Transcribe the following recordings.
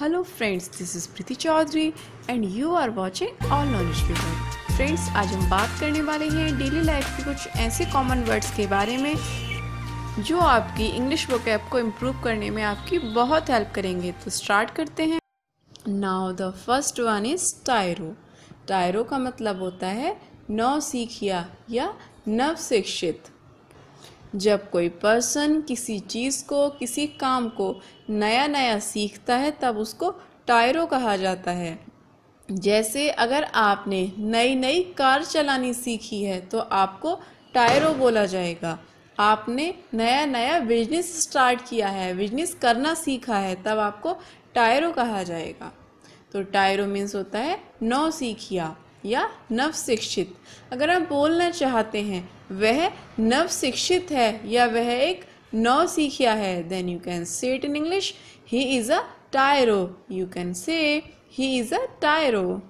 Hello friends, this is Preeti Chaudhary and you are watching all knowledge video. Friends, आज हम बात करने वाले हैं डेली लाइफ के कुछ ऐसे कॉमन वर्ड्स के बारे में जो आपकी इंग्लिश वोकैब को इम्प्रूव करने में आपकी बहुत हेल्प करेंगे। तो स्टार्ट करते हैं। Now the first one is tyro. Tyro का मतलब होता है नौसिखिया या नवशिक्षित। जब कोई पर्सन किसी चीज़ को, किसी काम को नया नया सीखता है तब उसको टायरो कहा जाता है। जैसे अगर आपने नई नई कार चलानी सीखी है तो आपको टायरो बोला जाएगा। आपने नया नया बिजनेस स्टार्ट किया है, बिजनेस करना सीखा है, तब आपको टायरो कहा जाएगा। तो टायरो मीन्स होता है नौसिखिया या नवशिक्षित। अगर आप बोलना चाहते हैं वह नवशिक्षित है या वह एक नौसिखिया है, then you can say it in English, he is a tyro. You can say he is a tyro.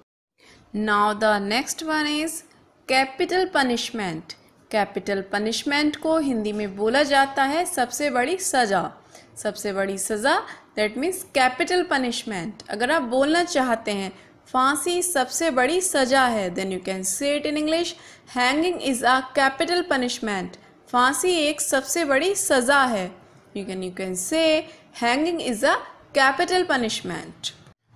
Now the next one is capital punishment. Capital punishment को हिंदी में बोला जाता है सबसे बड़ी सज़ा। सबसे बड़ी सज़ा, दैट मीन्स कैपिटल पनिशमेंट। अगर आप बोलना चाहते हैं फांसी सबसे बड़ी सजा है, then you can say it in English, hanging is a capital punishment. फांसी एक सबसे बड़ी सजा है। You can say hanging is a capital punishment.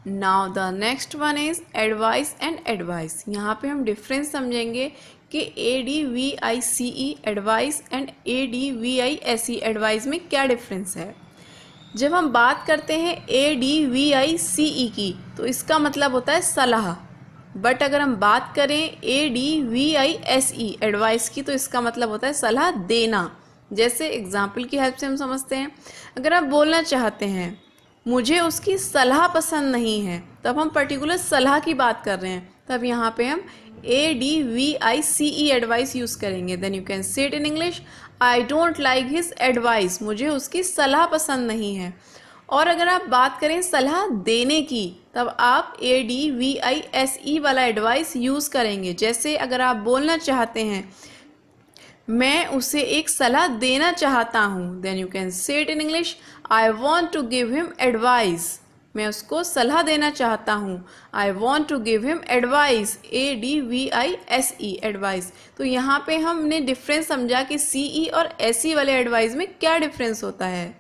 Now the next one is advice and advise. यहाँ पे हम डिफरेंस समझेंगे कि ADVICE advice and ADVISE advise में क्या डिफरेंस है। जब हम बात करते हैं ADVICE की तो इसका मतलब होता है सलाह, बट अगर हम बात करें ADVISE एडवाइस की तो इसका मतलब होता है सलाह देना। जैसे एग्जाम्पल की हेल्प से हम समझते हैं। अगर आप बोलना चाहते हैं मुझे उसकी सलाह पसंद नहीं है, तब हम पर्टिकुलर सलाह की बात कर रहे हैं, तब यहाँ पे हम ADVICE एडवाइस यूज़ करेंगे। Then you can say it in English, I don't like his advice. मुझे उसकी सलाह पसंद नहीं है। और अगर आप बात करें सलाह देने की, तब आप ADVISE वाला एडवाइस यूज़ करेंगे। जैसे अगर आप बोलना चाहते हैं मैं उसे एक सलाह देना चाहता हूँ, then you can say it in English, I want to give him advice. मैं उसको सलाह देना चाहता हूँ, I want to give him advice, ADVISE advise. तो यहाँ पे हमने डिफरेंस समझा कि CE और SE वाले एडवाइस में क्या डिफरेंस होता है।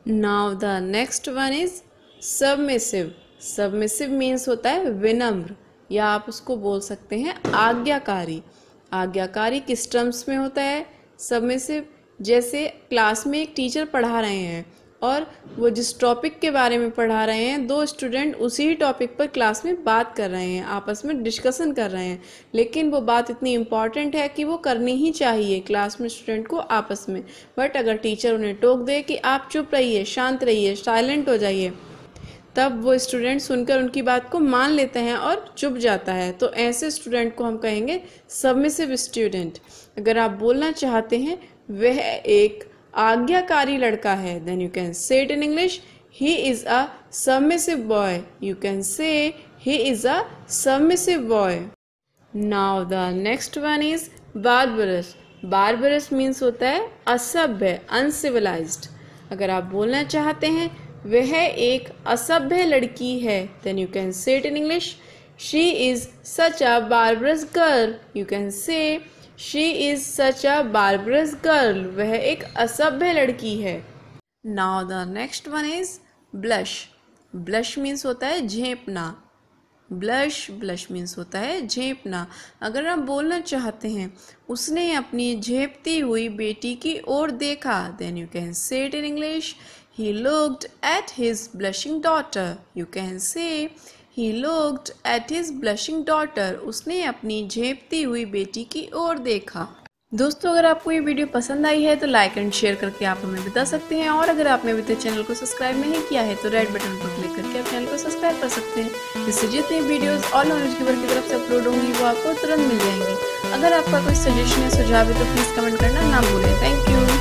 Now the next one is submissive. Submissive means होता है विनम्र, या आप उसको बोल सकते हैं आज्ञाकारी। आज्ञाकारी किस टर्म्स में होता है सबमिसिव? जैसे क्लास में एक टीचर पढ़ा रहे हैं और वो जिस टॉपिक के बारे में पढ़ा रहे हैं, दो स्टूडेंट उसी टॉपिक पर क्लास में बात कर रहे हैं, आपस में डिस्कशन कर रहे हैं, लेकिन वो बात इतनी इम्पॉर्टेंट है कि वो करनी ही चाहिए क्लास में स्टूडेंट को आपस में। बट अगर टीचर उन्हें टोक दे कि आप चुप रहिए, शांत रहिए, साइलेंट हो जाइए, तब वो स्टूडेंट सुनकर उनकी बात को मान लेते हैं और चुप जाता है। तो ऐसे स्टूडेंट को हम कहेंगे सबमिसिव स्टूडेंट। अगर आप बोलना चाहते हैं वह एक आज्ञाकारी लड़का है, then you can say it in English, he is a submissive boy. You can say he is a submissive boy. Now the next one is barbarous. Barbarous means होता है असभ्य, अनसिविलाइज्ड। अगर आप बोलना चाहते हैं वह एक असभ्य लड़की है, then you can say it in English, she is such a barbarous girl. You can say she is such a barbarous girl. वह एक असभ्य लड़की है। Now the next one is blush. Blush means होता है झेंपना। ब्लश मीन्स होता है झेंपना। अगर आप बोलना चाहते हैं उसने अपनी झेंपती हुई बेटी की ओर देखा, then you can say it in English, he looked at his blushing daughter. You can say he looked at his blushing daughter. उसने अपनी झेंपती हुई बेटी की ओर देखा। दोस्तों, अगर आपको ये वीडियो पसंद आई है तो लाइक एंड शेयर करके आप हमें बता सकते हैं, और अगर आपने अभी तक चैनल को सब्सक्राइब नहीं किया है तो रेड बटन पर क्लिक करके आप चैनल को सब्सक्राइब कर सकते हैं, जिससे जितनी वीडियोस ऑल नॉलेज गिवर की तरफ से अपलोड होंगी वो आपको तुरंत मिल जाएंगी। अगर आपका कोई सजेशन या सुझाव है तो प्लीज़ कमेंट करना ना भूलें। Thank you.